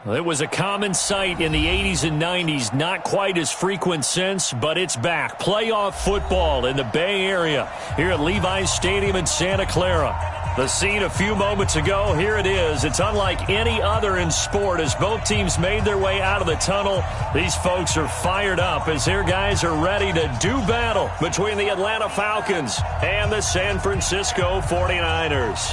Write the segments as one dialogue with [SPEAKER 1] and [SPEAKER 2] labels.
[SPEAKER 1] It was a common sight in the 80s and 90s, not quite as frequent since, but it's back. Playoff football in the Bay Area here at Levi's Stadium in Santa Clara. The scene a few moments ago, here it is. It's unlike any other in sport as both teams made their way out of the tunnel. These folks are fired up as their guys are ready to do battle between the Atlanta Falcons and the San Francisco 49ers.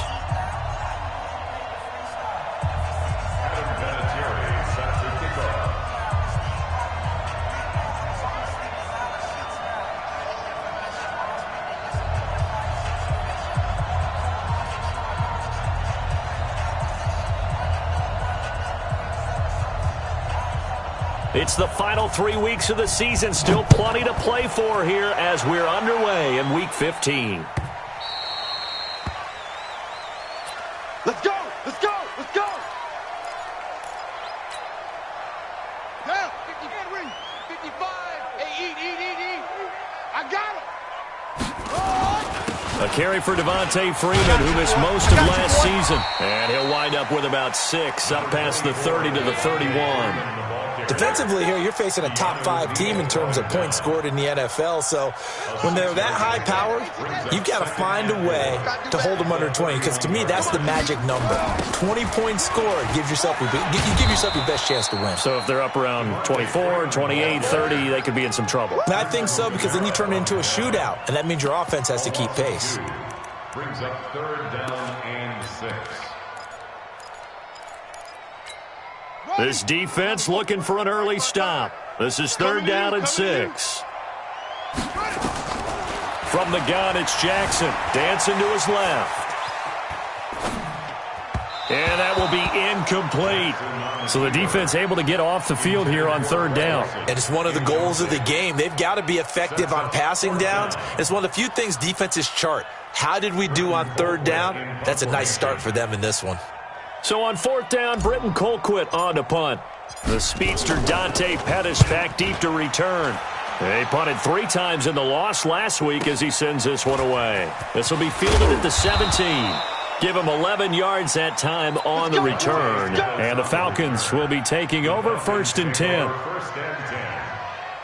[SPEAKER 1] It's the final 3 weeks of the season. Still plenty to play for here as we're underway in Week 15.
[SPEAKER 2] Let's go! Let's go! Let's go! Down! 53, 55. Hey, eat. I got him!
[SPEAKER 1] A carry for Devontae Freeman, who missed most of last season. And he'll wind up with about 6, up past the 30 to the 31.
[SPEAKER 3] Defensively here, you're facing a top 5 team in terms of points scored in the NFL. So when they're that high powered, you've got to find a way to hold them under 20. Because to me, that's the magic number. 20 points scored gives yourself you give yourself your best chance to win.
[SPEAKER 1] So if they're up around 24, 28, 30, they could be in some trouble.
[SPEAKER 3] And I think so, because then you turn it into a shootout, and that means your offense has to keep pace.
[SPEAKER 4] Brings up 3rd down and 6.
[SPEAKER 1] This defense looking for an early stop. This is 3rd down and 6. From the gun, it's Jackson. Dancing to his left. And that will be incomplete. So the defense able to get off the field here on 3rd down.
[SPEAKER 3] And it's one of the goals of the game. They've got to be effective on passing downs. It's one of the few things defenses chart. How did we do on 3rd down? That's a nice start for them in this one.
[SPEAKER 1] So on 4th down, Britton Colquitt on to punt. The speedster Dante Pettis back deep to return. They punted 3 times in the loss last week as he sends this one away. This will be fielded at the 17. Give him 11 yards that time on the return. And the Falcons will be taking over 1st and 10.
[SPEAKER 4] 1st and 10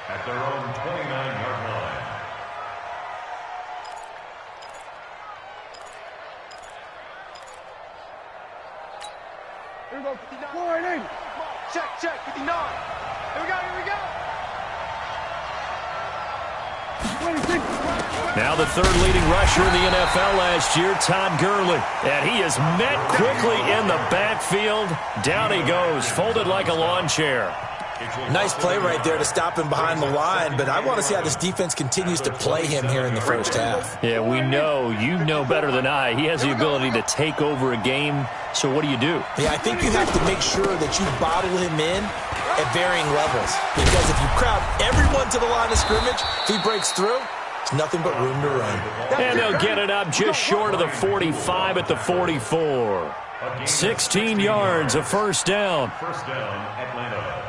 [SPEAKER 4] at their own 29-yard line.
[SPEAKER 2] Here we go, 59. Check, 59. Here we go.
[SPEAKER 1] Now the 3rd leading rusher in the NFL last year, Todd Gurley. And he is met quickly in the backfield. Down he goes, folded like a lawn chair.
[SPEAKER 3] Nice play right there to stop him behind the line, but I want to see how this defense continues to play him here in the first half.
[SPEAKER 1] Yeah, we know, you know better than I, he has the ability to take over a game. So what do you do?
[SPEAKER 3] Yeah, I think you have to make sure that you bottle him in at varying levels. Because if you crowd everyone to the line of scrimmage, if he breaks through, it's nothing but room to run.
[SPEAKER 1] And they'll get it up just short of the 45 at the 44. 16 yards, a 1st down.
[SPEAKER 4] 1st down, Atlanta.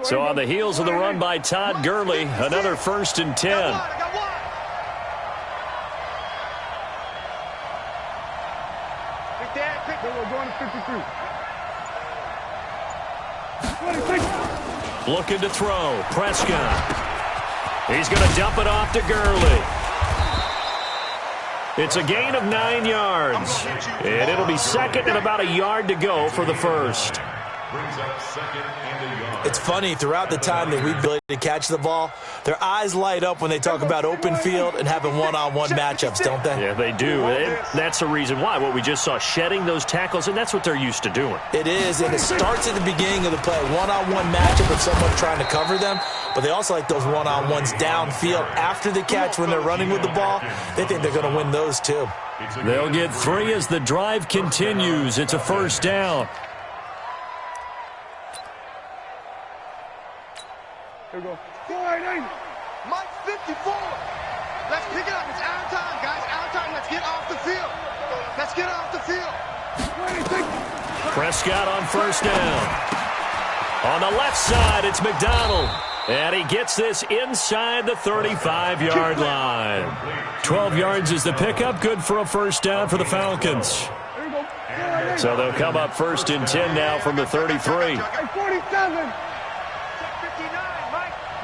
[SPEAKER 1] So on the heels of the run by Todd Gurley, another 1st and 10. Looking to throw. Prescott. He's going to dump it off to Gurley. It's a gain of 9 yards. And it'll be 2nd and about a yard to go for the 1st.
[SPEAKER 4] Brings up 2nd and a yard.
[SPEAKER 3] It's funny, throughout the time that we've been able to catch the ball, their eyes light up when they talk about open field and having one-on-one matchups, don't they?
[SPEAKER 1] Yeah, they do. And that's the reason why. What we just saw, shedding those tackles, and that's what they're used to doing.
[SPEAKER 3] It is, and it starts at the beginning of the play. One-on-one matchup with someone trying to cover them, but they also like those one-on-ones downfield after the catch when they're running with the ball. They think they're going to win those too.
[SPEAKER 1] They'll get 3 as the drive continues. It's a 1st down.
[SPEAKER 2] Here we go. Mike 54. Let's pick it up. It's our time, guys. Our time. Let's get off the field. Let's get off the field.
[SPEAKER 1] Prescott on 1st down. On the left side, it's McDonald. And he gets this inside the 35-yard line. 12 yards is the pickup. Good for a first down for the Falcons. So they'll come up first and 10 now from the 33.
[SPEAKER 2] 47. 59.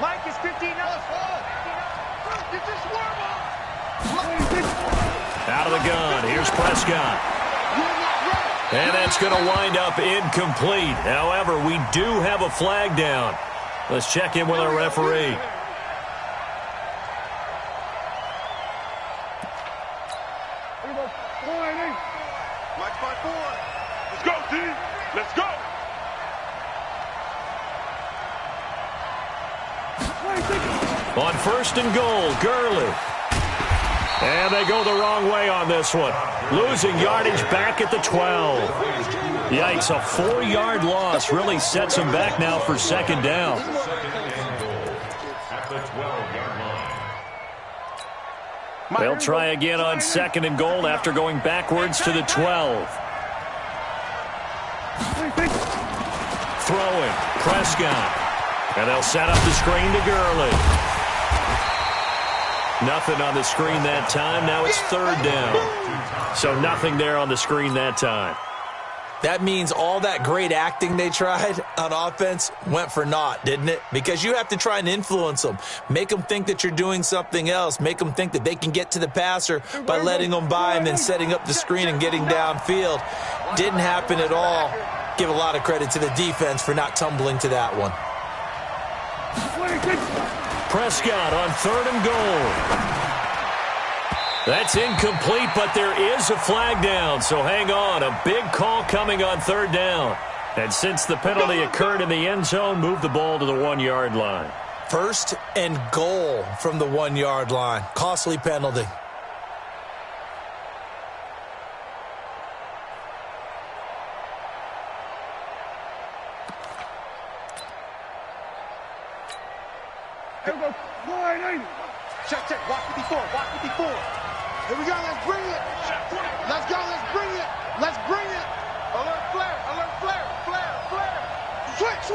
[SPEAKER 2] Mike is 59.
[SPEAKER 1] Out of the gun. Here's Prescott. And that's going to wind up incomplete. However, we do have a flag down. Let's check in with our referee.
[SPEAKER 2] Mike 5-4. Let's go, team. Let's go.
[SPEAKER 1] On first and goal, Gurley. And they go the wrong way on this one. Losing yardage back at the 12. Yikes, a 4-yard loss really sets them back now for second down.
[SPEAKER 4] At the 12-yard line.
[SPEAKER 1] They'll try again on second and goal after going backwards to the 12. Throwing, Prescott. And they'll set up the screen to Gurley. Nothing on the screen that time. Now it's third down. So nothing there on the screen that time.
[SPEAKER 3] That means all that great acting they tried on offense went for naught, didn't it? Because you have to try and influence them. Make them think that you're doing something else. Make them think that they can get to the passer by letting them by and then setting up the screen and getting downfield. Didn't happen at all. Give a lot of credit to the defense for not tumbling to that one.
[SPEAKER 1] Prescott on third and goal. That's incomplete, but there is a flag down, so hang on. A big call coming on third down. And since the penalty occurred in the end zone, move the ball to the 1-yard line.
[SPEAKER 3] First and goal from the 1-yard line. Costly penalty.
[SPEAKER 2] Here we go. Check. Watch 54. Here we go. Let's bring it. Let's go. Let's bring it. Alert flare. Switch.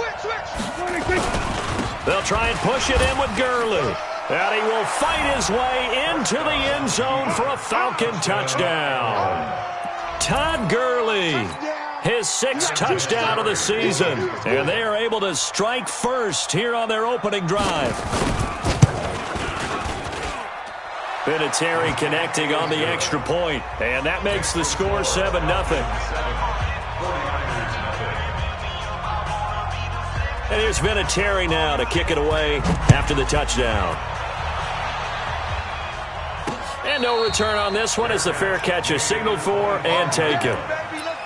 [SPEAKER 1] They'll try and push it in with Gurley. And he will fight his way into the end zone for a Falcon touchdown. Todd Gurley, his 6th touchdown of the season. And they are able to strike first here on their opening drive. Vinatieri connecting on the extra point, and that makes the score 7-0. And here's Vinatieri now to kick it away after the touchdown. And no return on this one as the fair catch is signaled for and taken.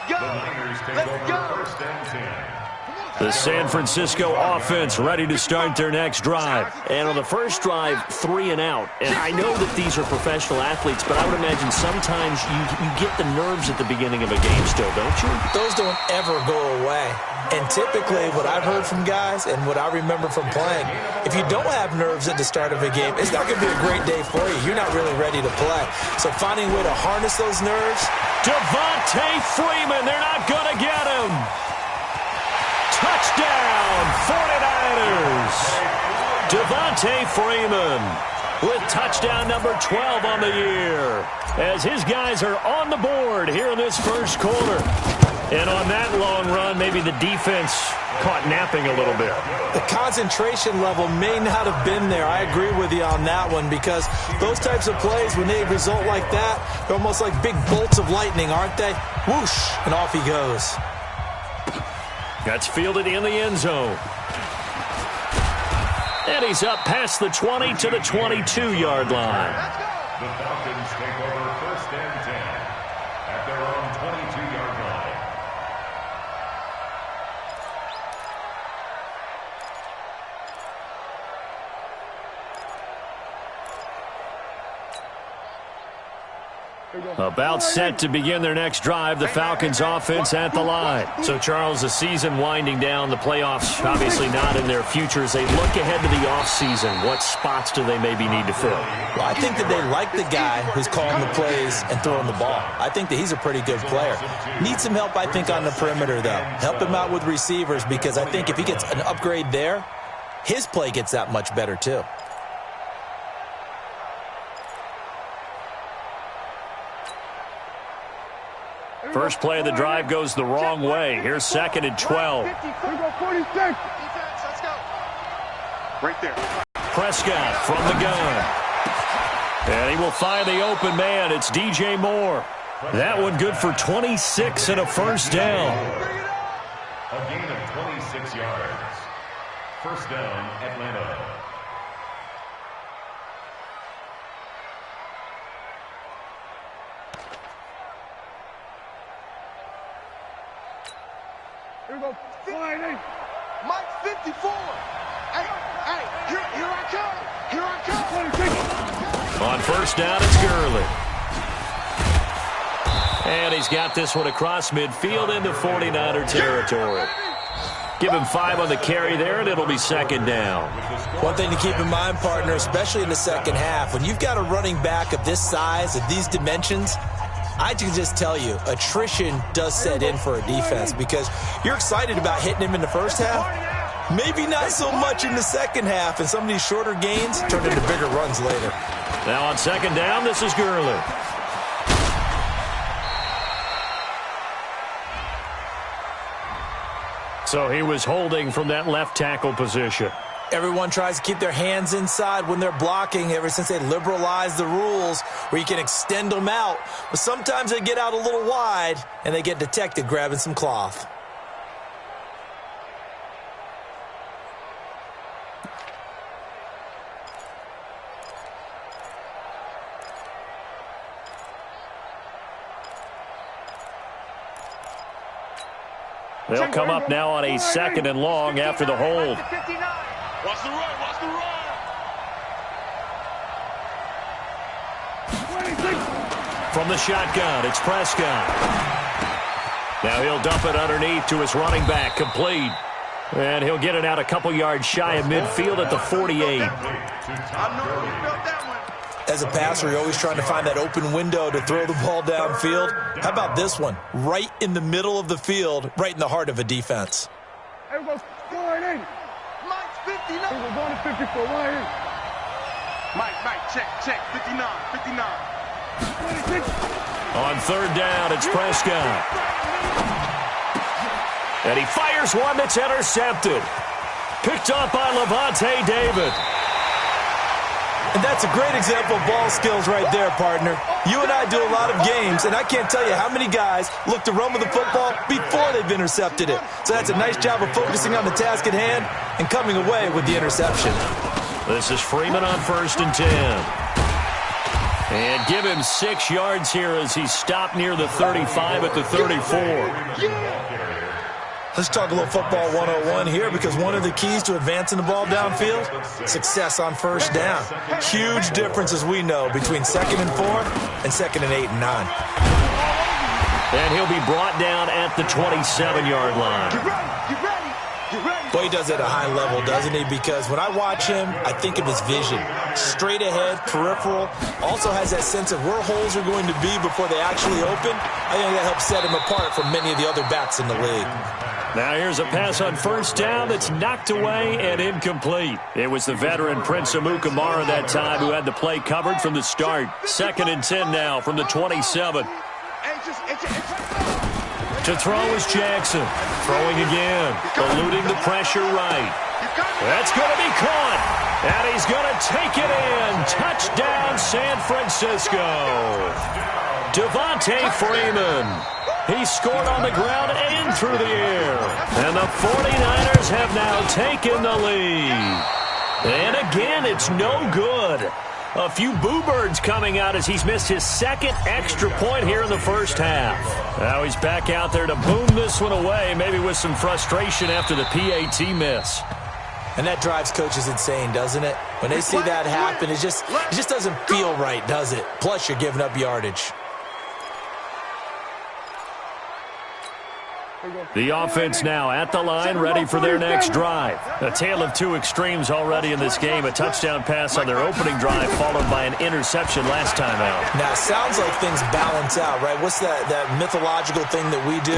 [SPEAKER 2] Let's go.
[SPEAKER 1] The San Francisco offense ready to start their next drive.
[SPEAKER 5] And on the first drive, 3 and out. And I know that these are professional athletes, but I would imagine sometimes you get the nerves at the beginning of a game still, don't you?
[SPEAKER 3] Those don't ever go away. And typically what I've heard from guys and what I remember from playing, if you don't have nerves at the start of a game, it's not going to be a great day for you. You're not really ready to play. So finding a way to harness those nerves.
[SPEAKER 1] Devontae Freeman, they're not going to get him. Touchdown, 49ers. Devontae Freeman with touchdown number 12 on the year as his guys are on the board here in this first quarter. And on that long run, maybe the defense caught napping a little bit.
[SPEAKER 3] The concentration level may not have been there. I agree with you on that one because those types of plays, when they result like that, they're almost like big bolts of lightning, aren't they? Whoosh, and off he goes.
[SPEAKER 1] That's fielded in the end zone. And he's up past the 20 to the 22-yard line.
[SPEAKER 4] The Falcons take over first and 10 at their own 22-yard line.
[SPEAKER 1] About set to begin their next drive, the Falcons offense at the line. So, Charles, the season winding down, the playoffs obviously not in their future. As they look ahead to the offseason, what spots do they maybe need to fill?
[SPEAKER 3] Well, I think that they like the guy who's calling the plays and throwing the ball. I think that he's a pretty good player. Needs some help, I think, on the perimeter, though. Help him out with receivers, because I think if he gets an upgrade there, his play gets that much better, too.
[SPEAKER 1] First play of the drive goes the wrong way. Here's 2nd and 12.
[SPEAKER 2] Right there.
[SPEAKER 1] Prescott from the gun. And he will find the open man. It's DJ Moore. That one good for 26 and a first down.
[SPEAKER 4] A gain of 26 yards. First down, Atlanta.
[SPEAKER 2] Here we go. Mike 54. Hey, here I come. Here I come.
[SPEAKER 1] On first down, it's Gurley. And he's got this one across midfield into 49er territory. Give him 5 on the carry there, and it'll be 2nd down.
[SPEAKER 3] One thing to keep in mind, partner, especially in the second half, when you've got a running back of this size, of these dimensions, I can just tell you, attrition does set in for a defense, because you're excited about hitting him in the first half. Maybe not so much in the second half, and some of these shorter gains turn into bigger runs later.
[SPEAKER 1] Now on 2nd down, this is Gurley. So he was holding from that left tackle position.
[SPEAKER 3] Everyone tries to keep their hands inside when they're blocking ever since they liberalized the rules where you can extend them out. But sometimes they get out a little wide and they get detected grabbing some cloth.
[SPEAKER 1] They'll come up now on a 2nd and long after the hold.
[SPEAKER 2] Watch the run, watch the run.
[SPEAKER 1] From the shotgun, it's Prescott. Now he'll dump it underneath to his running back, complete. And he'll get it out a couple yards shy of midfield at the 48.
[SPEAKER 2] I know you felt that one.
[SPEAKER 3] As a passer, you're always trying to find that open window to throw the ball downfield. How about this one? Right in the middle of the field, right in the heart of a defense.
[SPEAKER 2] Here we go. Mike's 59. We're going to 54. Mike, check. 59. 26.
[SPEAKER 1] On 3rd down, it's Prescott. And he fires one that's intercepted. Picked up by Levante David.
[SPEAKER 3] And that's a great example of ball skills right there, partner. You and I do a lot of games, and I can't tell you how many guys look to run with the football before they've intercepted it. So that's a nice job of focusing on the task at hand and coming away with the interception.
[SPEAKER 1] This is Freeman on 1st and 10. And give him 6 yards here as he stopped near the 35 at the 34.
[SPEAKER 3] Let's talk a little football 101 here, because one of the keys to advancing the ball downfield, success on first down. Huge difference, as we know, between 2nd and 4 and 2nd and 8 and 9.
[SPEAKER 1] And he'll be brought down at the 27-yard line.
[SPEAKER 2] Get ready.
[SPEAKER 3] Boy, he does it at a high level, doesn't he? Because when I watch him, I think of his vision. Straight ahead, peripheral. Also has that sense of where holes are going to be before they actually open. I think that helps set him apart from many of the other backs in the league.
[SPEAKER 1] Now here's a pass on 1st down that's knocked away and incomplete. It was the veteran Prince Amukamara that time who had the play covered from the start. 2nd and 10 now from the 27. To throw is Jackson. Throwing again. Eluding the pressure right. That's going to be caught. And he's going to take it in. Touchdown, San Francisco. Devontae Freeman. He scored on the ground and through the air. And the 49ers have now taken the lead. And again, it's no good. A few boo birds coming out as he's missed his 2nd extra point here in the first half. Now he's back out there to boom this one away, maybe with some frustration after the PAT miss.
[SPEAKER 3] And that drives coaches insane, doesn't it? When they see that happen, it just doesn't feel right, does it? Plus, you're giving up yardage.
[SPEAKER 1] The offense now at the line, ready for their next drive. A tale of two extremes already in this game. A touchdown pass on their opening drive, followed by an interception last time out.
[SPEAKER 3] Now, it sounds like things balance out, right? What's that mythological thing that we do?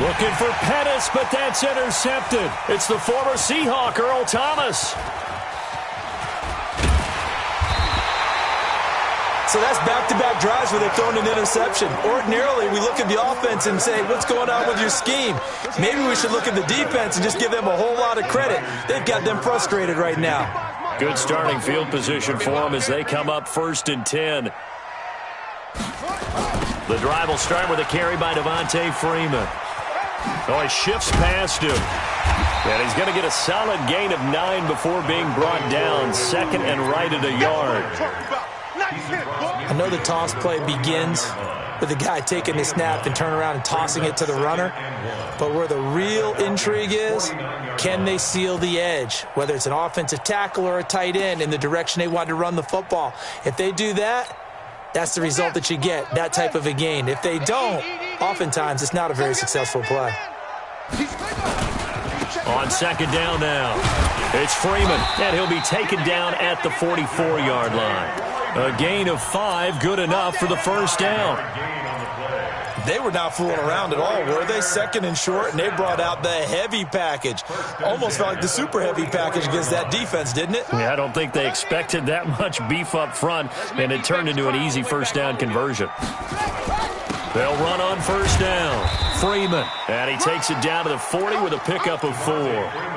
[SPEAKER 1] Looking for Pettis, but that's intercepted. It's the former Seahawk, Earl Thomas.
[SPEAKER 3] So that's back-to-back drives where they've thrown an interception. Ordinarily, we look at the offense and say, what's going on with your scheme? Maybe we should look at the defense and just give them a whole lot of credit. They've got them frustrated right now.
[SPEAKER 1] Good starting field position for them as they come up 1st and 10. The drive will start with a carry by Devontae Freeman. Oh, he shifts past him. And he's going to get a solid gain of 9 before being brought down. 2nd and right at a yard.
[SPEAKER 3] I know the toss play begins with the guy taking the snap and turn around and tossing it to the runner. But where the real intrigue is, can they seal the edge? Whether it's an offensive tackle or a tight end in the direction they want to run the football. If they do that, that's the result that you get, that type of a gain. If they don't, oftentimes it's not a very successful play.
[SPEAKER 1] On 2nd down now, it's Freeman, and he'll be taken down at the 44-yard line. A gain of 5, good enough for the 1st down.
[SPEAKER 3] They were not fooling around at all, were they? 2nd and short, and they brought out the heavy package. Almost felt like the super heavy package against that defense, didn't it?
[SPEAKER 1] Yeah, I don't think they expected that much beef up front, and it turned into an easy 1st down conversion. They'll run on 1st down. Freeman, and he takes it down to the 40 with a pickup of 4.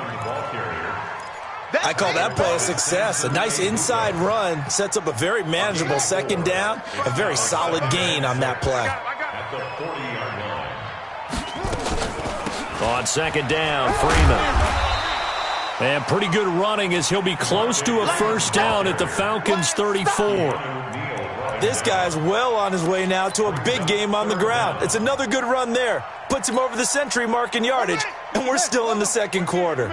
[SPEAKER 3] I call that play a success. A nice inside run sets up a very manageable 2nd down. A very solid gain on that play.
[SPEAKER 1] On 2nd down, Freeman. And pretty good running as he'll be close to a 1st down at the Falcons' 34.
[SPEAKER 3] This guy's well on his way now to a big game on the ground. It's another good run there. Puts him over the century mark in yardage, and we're still in the 2nd quarter.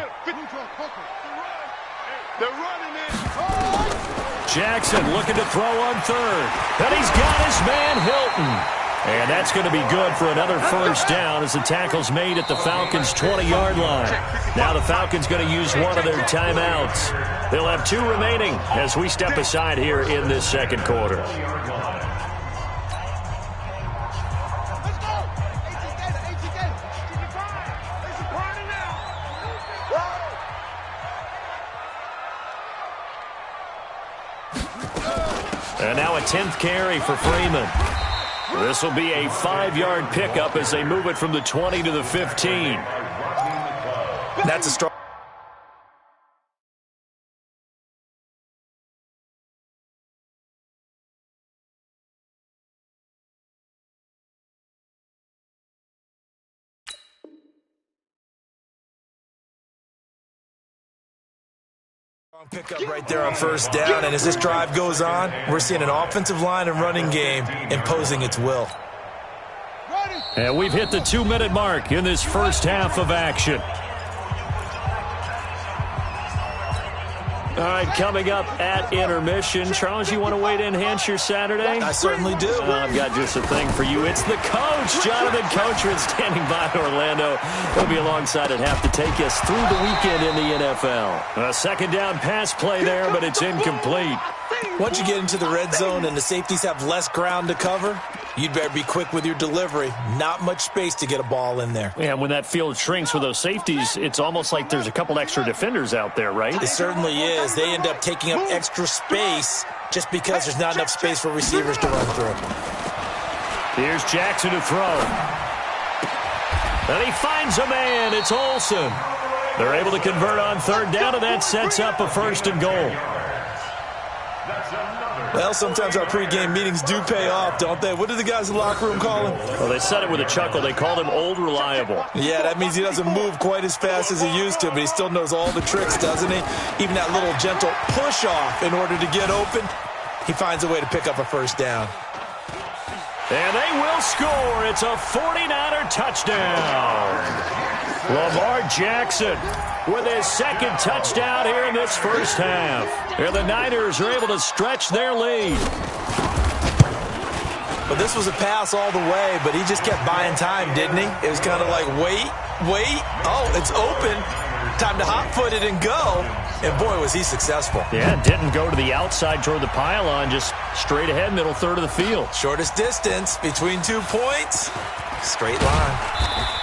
[SPEAKER 1] Jackson looking to throw on 3rd. And he's got his man Hilton. And that's going to be good for another 1st down as the tackle's made at the Falcons' 20-yard line. Now the Falcons going to use one of their timeouts. They'll have 2 remaining as we step aside here in this 2nd quarter. And now a 10th carry for Freeman. This will be a 5-yard pickup as they move it from the 20 to the 15.
[SPEAKER 3] That's a strong. Pickup right there on 1st down, and as this drive goes on, we're seeing an offensive line and running game imposing its will.
[SPEAKER 1] And we've hit the 2-minute mark in this 1st half of action. All right, coming up at intermission. Charles, you want to wait to enhance your Saturday?
[SPEAKER 3] I certainly do.
[SPEAKER 1] I've got just a thing for you. It's the coach, Jonathan Coachman, standing by in Orlando. He'll be alongside at half to take us through the weekend in the NFL. A 2nd down pass play there, but it's incomplete.
[SPEAKER 3] Once you get into the red zone and the safeties have less ground to cover, you'd better be quick with your delivery. Not much space to get a ball in there.
[SPEAKER 1] Yeah, when that field shrinks with those safeties, it's almost like there's a couple extra defenders out there, right?
[SPEAKER 3] It certainly is. They end up taking up extra space just because there's not enough space for receivers to run through.
[SPEAKER 1] Here's Jackson to throw. And he finds a man. It's Olsen. They're able to convert on 3rd down, and that sets up a 1st and goal.
[SPEAKER 3] Well, sometimes our pregame meetings do pay off, don't they? What do the guys in the locker room call him?
[SPEAKER 1] Well, they said it with a chuckle. They called him Old Reliable.
[SPEAKER 3] Yeah, that means he doesn't move quite as fast as he used to, but he still knows all the tricks, doesn't he? Even that little gentle push-off in order to get open, he finds a way to pick up a 1st down.
[SPEAKER 1] And they will score. It's a 49er touchdown. Lamar Jackson with his 2nd touchdown here in this 1st half. And the Niners are able to stretch their lead.
[SPEAKER 3] Well, this was a pass all the way, but he just kept buying time, didn't he? It was kind of like, wait. Oh, it's open. Time to hot-foot it and go. And, boy, was he successful.
[SPEAKER 1] Yeah, didn't go to the outside toward the pylon, just straight ahead, middle third of the field.
[SPEAKER 3] Shortest distance between 2 points. Straight line.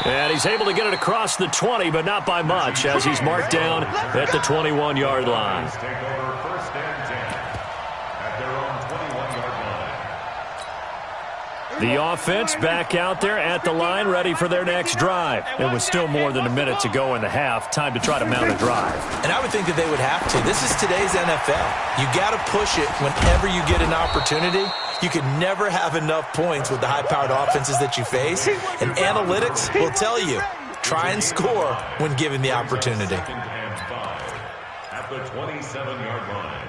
[SPEAKER 1] And he's able to get it across the 20, but not by much, as he's marked down at the 21-yard line. The offense back out there at the line, ready for their next drive. It was still more than a minute to go in the half. Time to try to mount a drive.
[SPEAKER 3] And I would think that they would have to. This is today's NFL. You got to push it whenever you get an opportunity. You can never have enough points with the high-powered offenses that you face. And analytics will tell you, try and score when given the opportunity.
[SPEAKER 4] At the 27-yard line.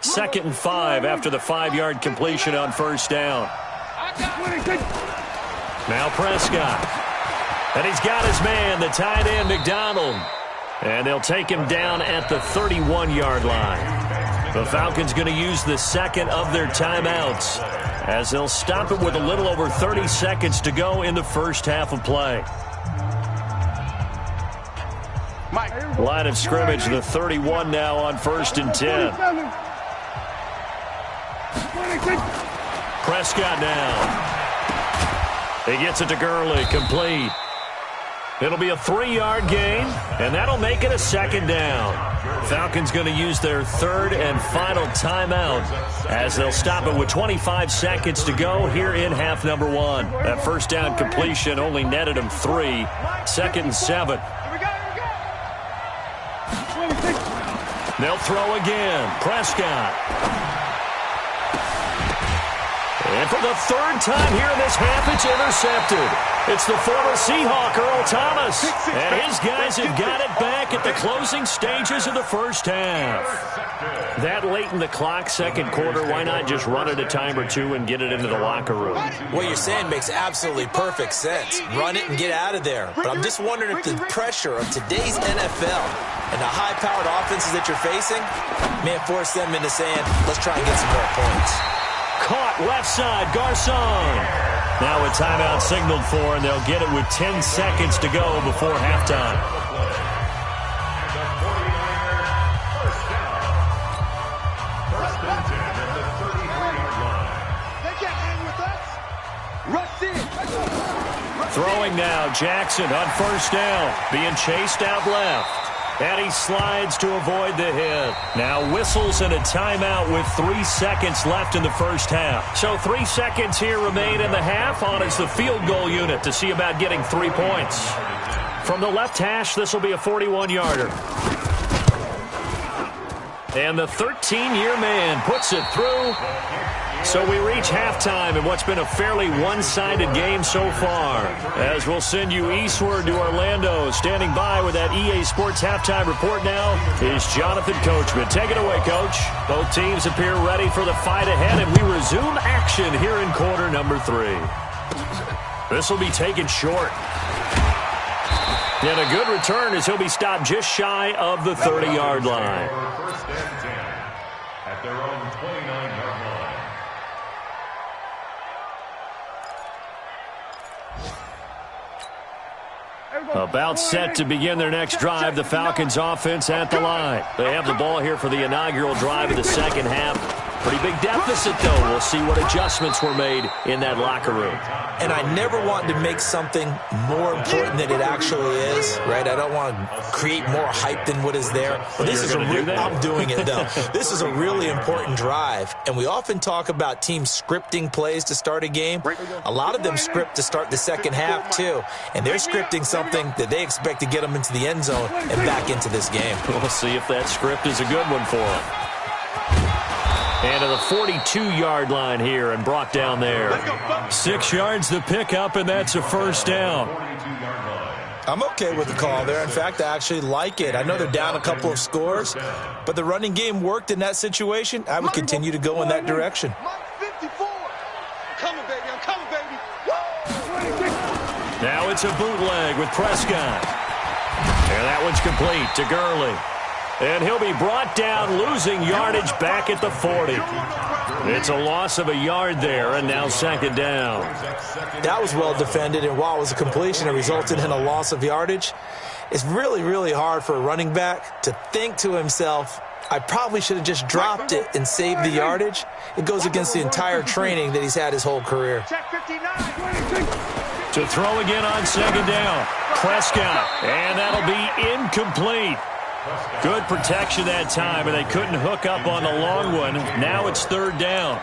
[SPEAKER 1] 2nd and 5 after the 5-yard completion on first down. Now Prescott. And he's got his man, the tight end, McDonald. And they'll take him down at the 31-yard line. The Falcons going to use the second of their timeouts, as they'll stop it with a little over 30 seconds to go in the first half of play. Line of scrimmage, the 31 now on 1st and 10. Prescott now. He gets it to Gurley, complete. It'll be a 3-yard gain, and that'll make it a 2nd down. Falcons going to use their 3rd and final timeout, as they'll stop it with 25 seconds to go here in half number 1. That first down completion only netted them 3. 2nd and 7. They'll throw again. Prescott. And for the 3rd time here in this half, it's intercepted. It's the former Seahawk, Earl Thomas. And his guys have got it back at the closing stages of the first half. That late in the clock, 2nd quarter, why not just run it a time or two and get it into the locker room?
[SPEAKER 3] What you're saying makes absolutely perfect sense. Run it and get out of there. But I'm just wondering if the pressure of today's NFL and the high-powered offenses that you're facing may have forced them into saying, let's try and get some more points.
[SPEAKER 1] Caught left side, Garcon. Now a timeout signaled for, and they'll get it with 10 seconds to go before halftime. Throwing now, Jackson on first down, being chased out left. And he slides to avoid the hit. Now whistles and a timeout with 3 seconds left in the first half. So 3 seconds here remain in the half. On is the field goal unit to see about getting 3 points. From the left hash, this will be a 41-yarder. And the 13-year man puts it through. So we reach halftime in what's been a fairly one-sided game so far. As we'll send you eastward to Orlando. Standing by with that EA Sports halftime report now is Jonathan Coachman. Take it away, Coach. Both teams appear ready for the fight ahead, and we resume action here in quarter number 3. This will be taken short. And a good return as he'll be stopped just shy of the 30-yard line.
[SPEAKER 4] First and 10 at their own 29-yard line.
[SPEAKER 1] About set to begin their next drive, the Falcons offense at the line. They have the ball here for the inaugural drive of the second half. Pretty big deficit, though. We'll see what adjustments were made in that locker room.
[SPEAKER 3] And I never want to make something more important than it actually is, right? I don't want to create more hype than what is there. But this is I'm doing it, though. This is a really important drive. And we often talk about teams scripting plays to start a game. A lot of them script to start the second half, too. And they're scripting something that they expect to get them into the end zone and back into this game.
[SPEAKER 1] We'll see if that script is a good one for them. And to the 42-yard line here and brought down there. 6 yards the pickup, and that's a first down.
[SPEAKER 3] I'm okay with the call there. In fact, I actually like it. I know they're down a couple of scores, but the running game worked in that situation. I would continue to go in that direction.
[SPEAKER 1] Now it's a bootleg with Prescott. And that one's complete to Gurley. And he'll be brought down, losing yardage back at the 40. It's a loss of a yard there, and now second down.
[SPEAKER 3] That was well defended, and while it was a completion, it resulted in a loss of yardage. It's really, really hard for a running back to think to himself, I probably should have just dropped it and saved the yardage. It goes against the entire training that he's had his whole career.
[SPEAKER 1] To throw again on second down. Prescott, and that'll be incomplete. Good protection that time, and they couldn't hook up on the long one. Now it's third down.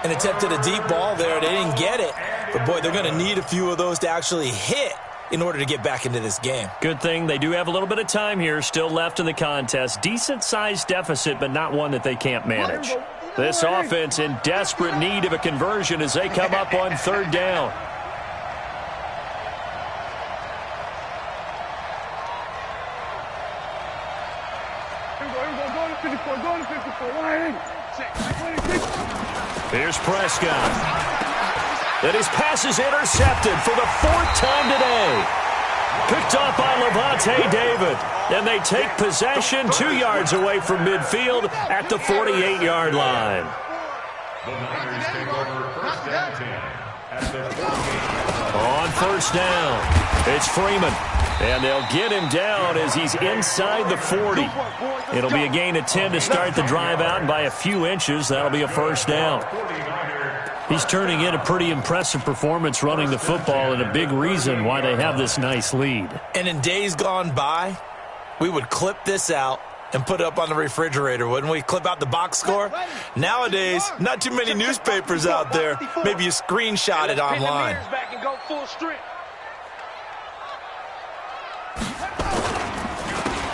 [SPEAKER 3] And attempted a deep ball there. They didn't get it. But, boy, they're going to need a few of those to actually hit in order to get back into this game.
[SPEAKER 1] Good thing they do have a little bit of time here still left in the contest. Decent-sized deficit, but not one that they can't manage. This offense in desperate need of a conversion as they come up on third down. Here's Prescott. And his pass is intercepted for the fourth time today. Picked up by Levante David. And they take possession 2 yards away from midfield at the 48-yard line.
[SPEAKER 4] The Niners take over first and 10 at the 48.
[SPEAKER 1] On first down, it's Freeman. And they'll get him down as he's inside the 40. It'll be a gain of 10 to start the drive out, and by a few inches, that'll be a first down. He's turning in a pretty impressive performance running the football, and a big reason why they have this nice lead.
[SPEAKER 3] And in days gone by, we would clip this out and put it up on the refrigerator, wouldn't we? Clip out the box score. Nowadays, not too many newspapers out there. Maybe you screenshot it online.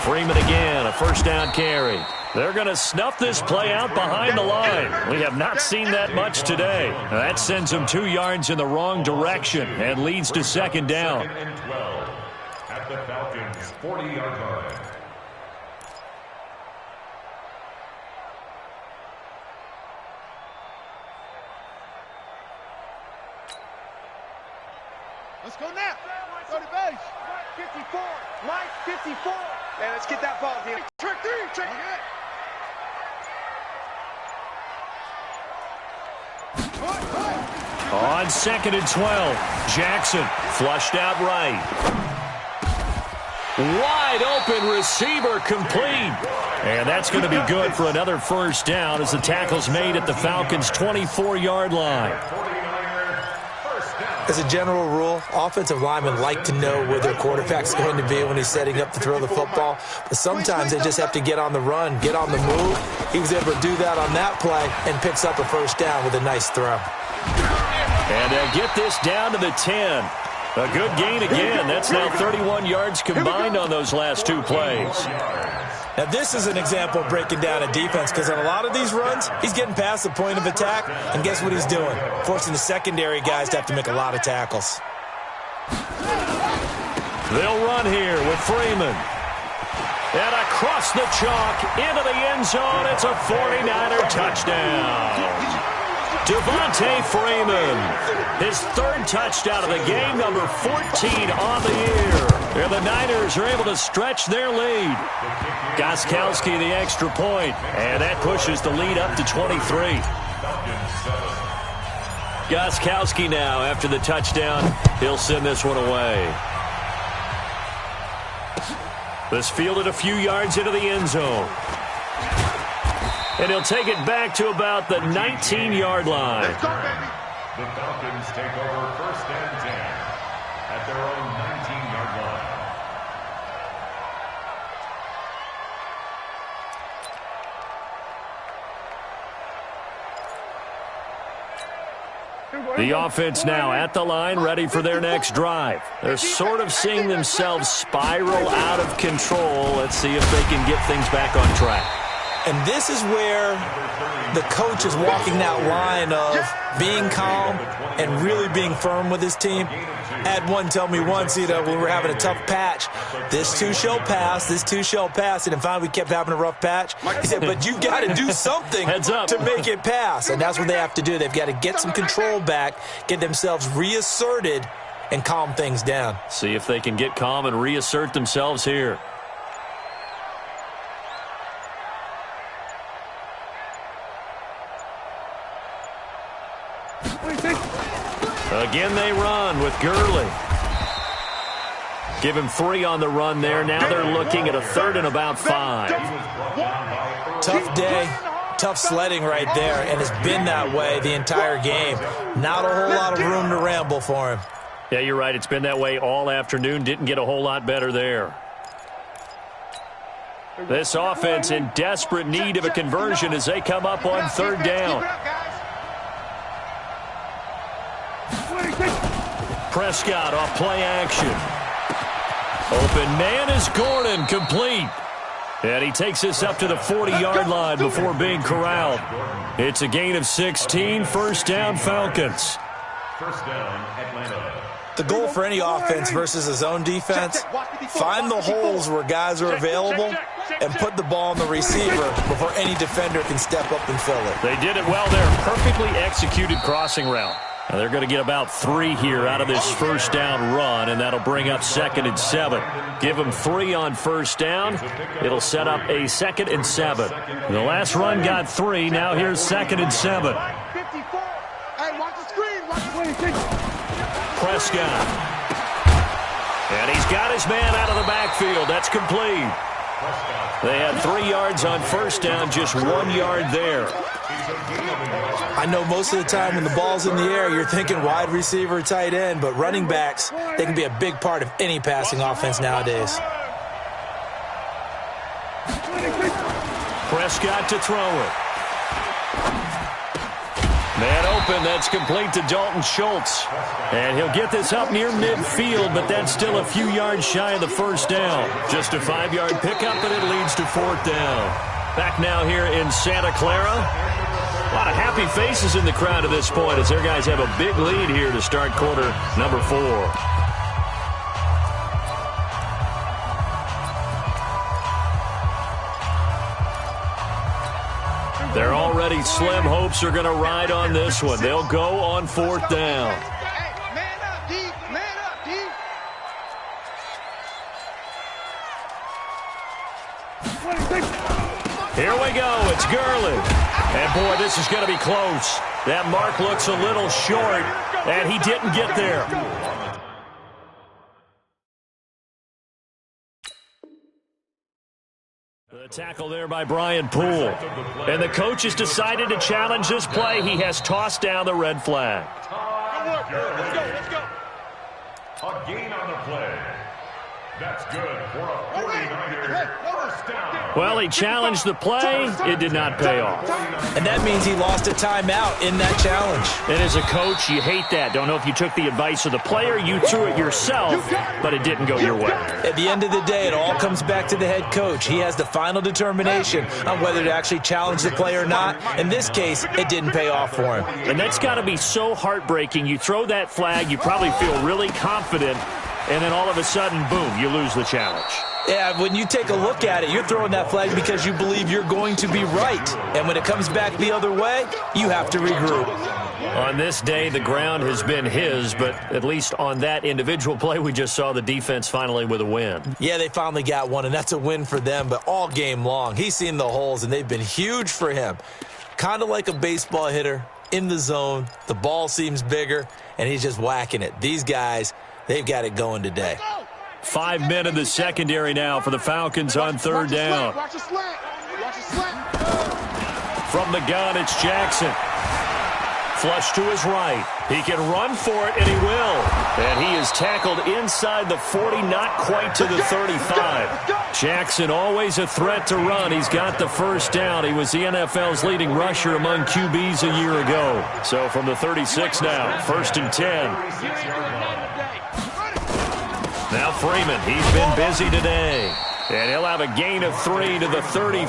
[SPEAKER 1] Freeman again, a first down carry. They're going to snuff this play out behind the line. We have not seen that much today. That sends them 2 yards in the wrong direction and leads to second down.
[SPEAKER 4] Second and 12 at the Falcons' 40-yard line.
[SPEAKER 2] Let's go now. Go to base. 54. Mike, 54. Man, let's get that ball here. Trick 3. Trick it.
[SPEAKER 1] On second and 12, Jackson flushed out right. Wide open receiver complete. And that's going to be good for another first down as the tackle's made at the Falcons' 24-yard line.
[SPEAKER 3] As a general rule, offensive linemen like to know where their quarterback's going to be when he's setting up to throw the football. But sometimes they just have to get on the run, get on the move. He was able to do that on that play and picks up a first down with a nice throw.
[SPEAKER 1] And they'll get this down to the 10. A good gain again. That's now 31 yards combined on those last 2 plays.
[SPEAKER 3] Now, this is an example of breaking down a defense because on a lot of these runs, he's getting past the point of attack, and guess what he's doing? Forcing the secondary guys to have to make a lot of tackles.
[SPEAKER 1] They'll run here with Freeman. And across the chalk, into the end zone, it's a 49er touchdown. Devontae Freeman, his 3rd touchdown of the game, number 14 on the year. And the Niners are able to stretch their lead. Gostkowski the extra point, and that pushes the lead up to 23. Gostkowski now, after the touchdown, he'll send this one away. This fielded a few yards into the end zone. And he'll take it back to about the 19-yard line.
[SPEAKER 2] Let's go, baby.
[SPEAKER 4] The Falcons take over first and 10 at their own 19-yard line.
[SPEAKER 1] The offense now at the line, ready for their next drive. They're sort of seeing themselves spiral out of control. Let's see if they can get things back on track.
[SPEAKER 3] And this is where the coach is walking that line of being calm and really being firm with his team. Had one tell me once, when we were having a tough patch, this too shall pass, this too shall pass. And finally we kept having a rough patch. He said, but you got to do something to make it pass. And that's what they have to do. They've got to get some control back, get themselves reasserted, and calm things down.
[SPEAKER 1] See if they can get calm and reassert themselves here. Again they run with Gurley. Give him 3 on the run there. Now they're looking at a 3rd and about 5.
[SPEAKER 3] Tough day, tough sledding right there, and it's been that way the entire game. Not a whole lot of room to ramble for him.
[SPEAKER 1] Yeah, you're right. It's been that way all afternoon. Didn't get a whole lot better there. This offense in desperate need of a conversion as they come up on 3rd down. Prescott off play action. Open man is Gordon, complete. And he takes this up to the 40-yard line before being corralled. It's a gain of 16, 1st down Falcons.
[SPEAKER 4] 1st down, Atlanta.
[SPEAKER 3] The goal for any offense versus a zone defense, find the holes where guys are available and put the ball on the receiver before any defender can step up and fill it.
[SPEAKER 1] They did it well there. Perfectly executed crossing route. Now they're going to get about 3 here out of this 1st down run, and that'll bring up 2nd and 7. Give them 3 on 1st down. It'll set up a 2nd and 7. The last run got 3. Now here's 2nd and 7. Prescott. And he's got his man out of the backfield. That's complete. They had 3 yards on 1st down, just 1 yard there.
[SPEAKER 3] I know most of the time when the ball's in the air, you're thinking wide receiver, tight end, but running backs, they can be a big part of any passing offense nowadays.
[SPEAKER 1] Prescott to throw it. Man open, that's complete to Dalton Schultz. And he'll get this up near midfield, but that's still a few yards shy of the 1st down. Just a 5-yard pickup, and it leads to 4th down. Back now here in Santa Clara. A lot of happy faces in the crowd at this point as their guys have a big lead here to start quarter number 4. Their already slim hopes are going to ride on this one. They'll go on 4th down.
[SPEAKER 2] Man up, D. Man up, D.
[SPEAKER 1] Here we go. It's Gurley. And, boy, this is going to be close. That mark looks a little short, and he didn't get there. The tackle there by Brian Poole. And the coach has decided to challenge this play. He has tossed down the red flag.
[SPEAKER 2] Let's go.
[SPEAKER 4] A gain on the play. That's good for a 49er first down.
[SPEAKER 1] Well, he challenged the play. It did not pay off.
[SPEAKER 3] And that means he lost a timeout in that challenge.
[SPEAKER 1] And as a coach, you hate that. Don't know if you took the advice of the player. You threw it yourself, but it didn't go your way.
[SPEAKER 3] At the end of the day, it all comes back to the head coach. He has the final determination on whether to actually challenge the play or not. In this case, it didn't pay off for him.
[SPEAKER 1] And that's got to be so heartbreaking. You throw that flag, you probably feel really confident, and then all of a sudden, boom, you lose the challenge.
[SPEAKER 3] Yeah, when you take a look at it, you're throwing that flag because you believe you're going to be right. And when it comes back the other way, you have to regroup.
[SPEAKER 1] On this day, the ground has been his, but at least on that individual play, we just saw the defense finally with a win.
[SPEAKER 3] Yeah, they finally got one, and that's a win for them, but all game long, he's seen the holes, and they've been huge for him. Kind of like a baseball hitter in the zone. The ball seems bigger, and he's just whacking it. These guys, they've got it going today.
[SPEAKER 1] 5 men in the secondary now for the Falcons on 3rd down.
[SPEAKER 2] Watch the slant. Watch the slant.
[SPEAKER 1] From the gun, it's Jackson. Flush to his right. He can run for it, and he will. And he is tackled inside the 40, not quite to the 35. Jackson always a threat to run. He's got the 1st down. He was the NFL's leading rusher among QBs a year ago. So from the 36 now, 1st and 10. Now Freeman, he's been busy today. And he'll have a gain of 3 to the 33.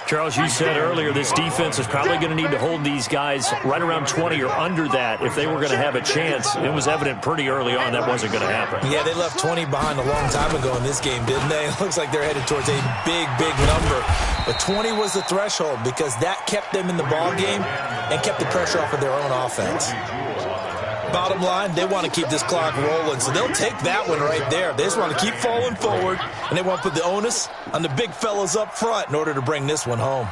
[SPEAKER 1] Charles, you said earlier this defense is probably going to need to hold these guys right around 20 or under that if they were going to have a chance. It was evident pretty early on that wasn't going to happen.
[SPEAKER 3] Yeah, they left 20 behind a long time ago in this game, didn't they? It looks like they're headed towards a big, big number. But 20 was the threshold because that kept them in the ball game and kept the pressure off of their own offense. Bottom line, they want to keep this clock rolling, so they'll take that one right there. They just want to keep falling forward, and they want to put the onus on the big fellas up front in order to bring this one home.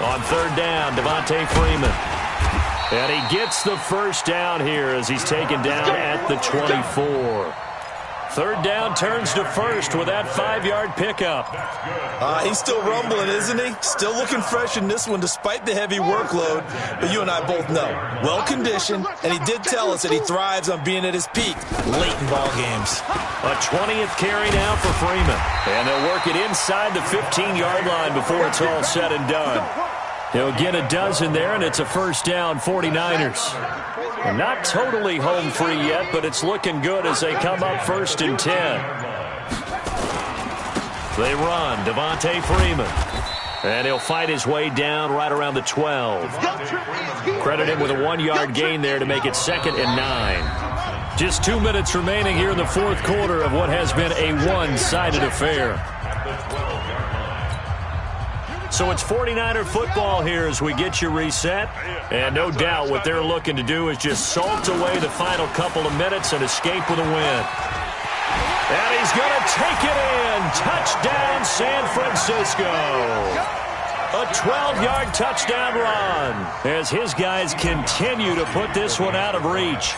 [SPEAKER 1] On third down, Devontae Freeman. And he gets the first down here as he's taken down at the 24. Third down turns to first with that 5-yard pickup.
[SPEAKER 3] He's still rumbling, isn't he? Still looking fresh in this one despite the heavy workload. But you and I both know, well-conditioned, and he did tell us that he thrives on being at his peak late in ball games.
[SPEAKER 1] A 20th carry now for Freeman. And they'll work it inside the 15-yard line before it's all said and done. He'll get a dozen there, and it's a first down, 49ers. And not totally home free yet, but it's looking good as they come up first and 10. They run, Devontae Freeman. And he'll fight his way down right around the 12. Credit him with a 1-yard gain there to make it 2nd and 9. Just 2 minutes remaining here in the fourth quarter of what has been a one-sided affair. So it's 49er football here as we get you reset. And no doubt what they're looking to do is just salt away the final couple of minutes and escape with a win. And he's going to take it in. Touchdown, San Francisco. A 12-yard touchdown run as his guys continue to put this one out of reach.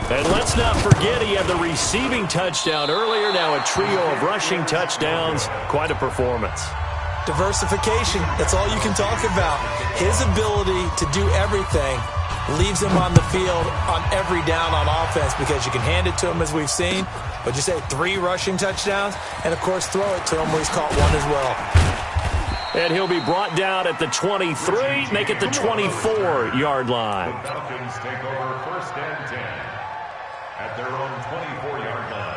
[SPEAKER 1] And let's not forget he had the receiving touchdown earlier. Now a trio of rushing touchdowns. Quite a performance.
[SPEAKER 3] Diversification, that's all you can talk about. His ability to do everything leaves him on the field on every down on offense because you can hand it to him as we've seen. But you say 3 rushing touchdowns, and of course throw it to him where he's caught one as well.
[SPEAKER 1] And he'll be brought down at the 23, make it the 24-yard line.
[SPEAKER 4] The Falcons take over first and 10 at their own 24-yard line.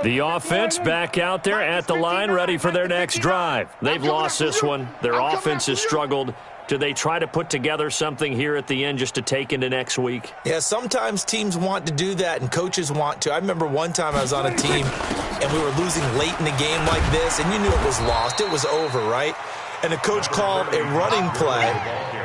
[SPEAKER 1] The offense back out there at the line, ready for their next drive. They've lost this one. Their offense has struggled. Do they try to put together something here at the end just to take into next week?
[SPEAKER 3] Yeah, sometimes teams want to do that and coaches want to. I remember one time I was on a team and we were losing late in the game like this, and you knew it was lost. It was over, right? And the coach called a running play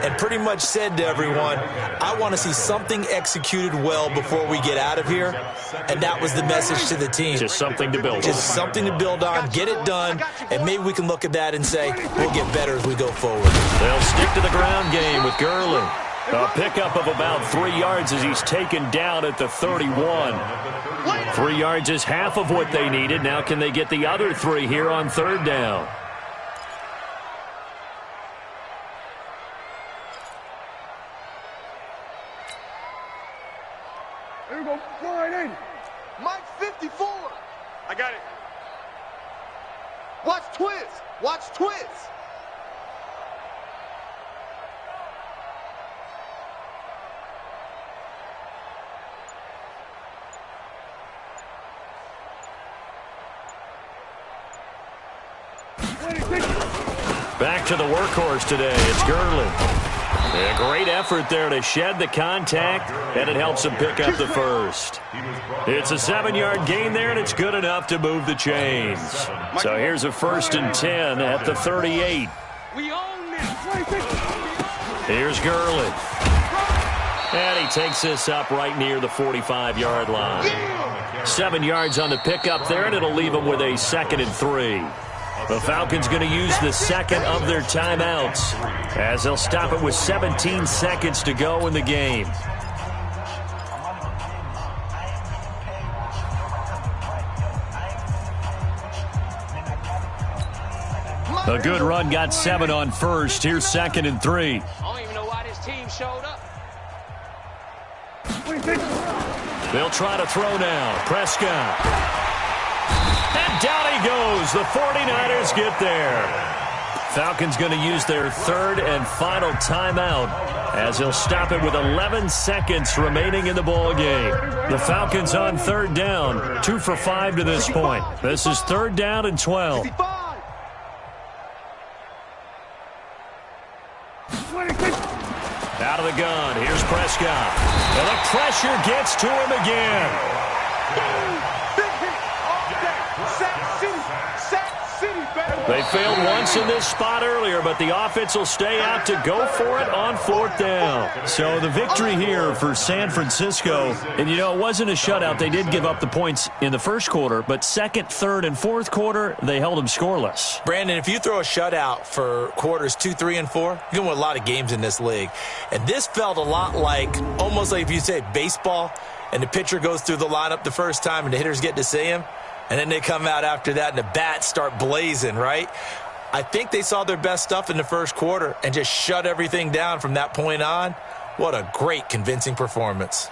[SPEAKER 3] and pretty much said to everyone, I want to see something executed well before we get out of here. And that was the message to the team.
[SPEAKER 1] Just something to build on.
[SPEAKER 3] Just something to build on, get it done, and maybe we can look at that and say, we'll get better as we go forward.
[SPEAKER 1] They'll stick to the ground game with Gurley. A pickup of about 3 yards as he's taken down at the 31. 3 yards is half of what they needed. Now can they get the other 3 here on third down?
[SPEAKER 2] Here we go, flying in. Mike 54. I got it. Watch twist. Watch twist.
[SPEAKER 1] Back to the workhorse today. It's Gurley. A great effort there to shed the contact, and it helps him pick up the first. It's a 7-yard gain there, and it's good enough to move the chains. So here's a first and 10 at the 38. Here's Gurley. And he takes this up right near the 45-yard line. 7 yards on the pickup there, and it'll leave him with a 2nd and 3. The Falcons going to use the second of their timeouts as they'll stop it with 17 seconds to go in the game. A good run got 7 on first. Here's 2nd and 3.
[SPEAKER 6] I don't even know why this team showed up.
[SPEAKER 1] They'll try to throw now. Prescott. And down he goes. The 49ers get there. Falcons going to use their 3rd and final timeout as they'll stop it with 11 seconds remaining in the ball game. The Falcons on 3rd down, 2 for 5 to this point. This is 3rd down and 12. Out of the gun. Here's Prescott. And the pressure gets to him again.
[SPEAKER 2] Big hit all day. Sack City. Sack City,
[SPEAKER 1] They failed once in this spot earlier, but the offense will stay out to go for it on 4th down.
[SPEAKER 7] So the victory here for San Francisco.
[SPEAKER 1] And, you know, it wasn't a shutout. They did give up the points in the first quarter, but second, third, and fourth quarter, they held them scoreless.
[SPEAKER 3] Brandon, if you throw a shutout for quarters 2, 3, and 4, you're going to win a lot of games in this league. And this felt a lot like, almost like if you say baseball, and the pitcher goes through the lineup the first time and the hitters get to see him, and then they come out after that and the bats start blazing, right? I think they saw their best stuff in the first quarter and just shut everything down from that point on. What a great, convincing performance.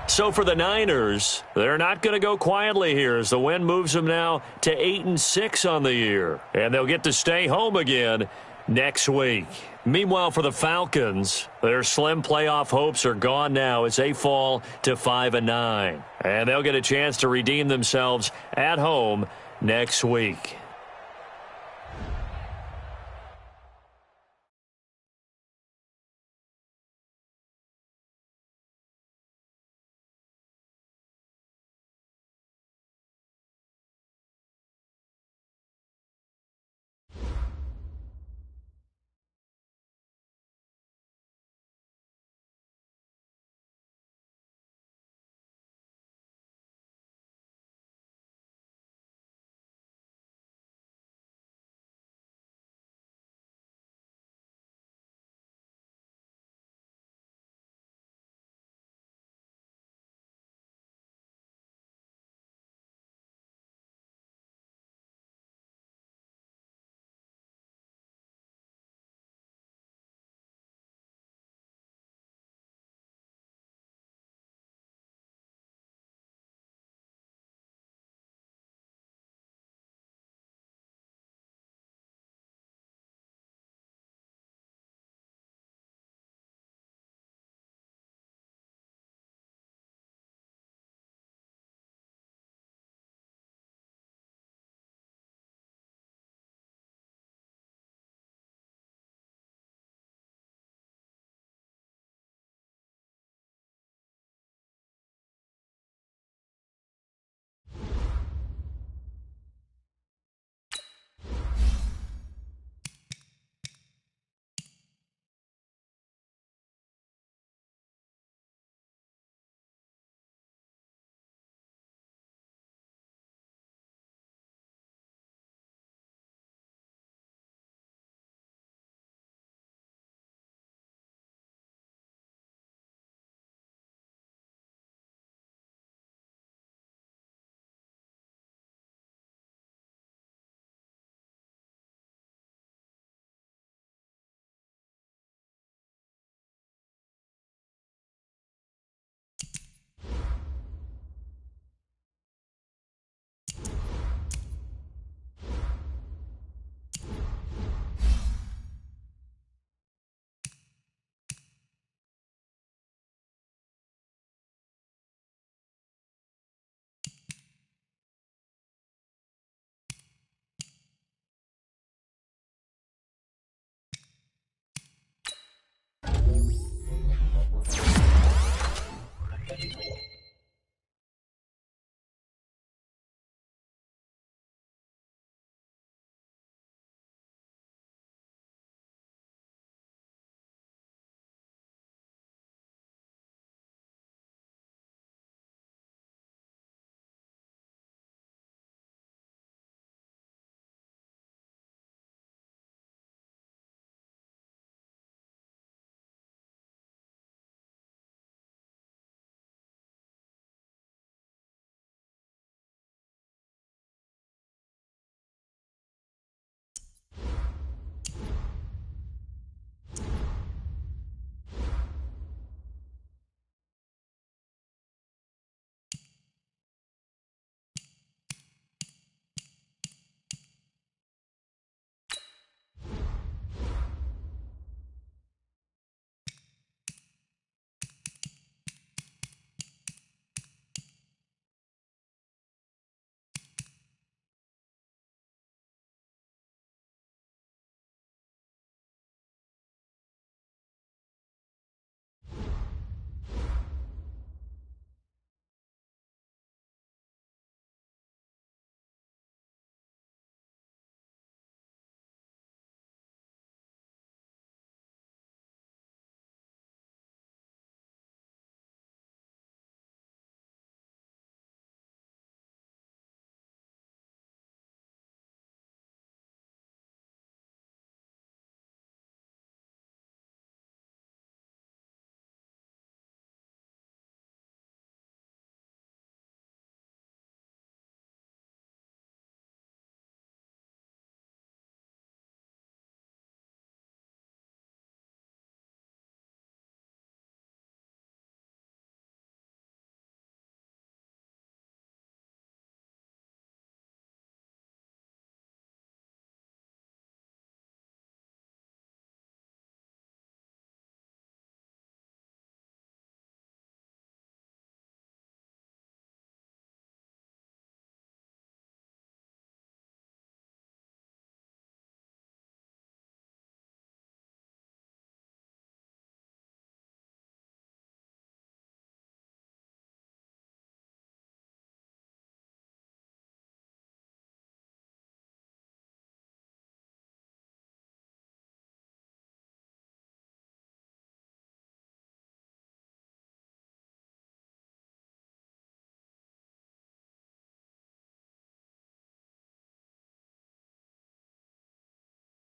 [SPEAKER 1] So for the Niners, they're not going to go quietly here as the win moves them now to 8-6 on the year. And they'll get to stay home again next week. Meanwhile, for the Falcons, their slim playoff hopes are gone now as they fall to 5-9. And they'll get a chance to redeem themselves at home next week.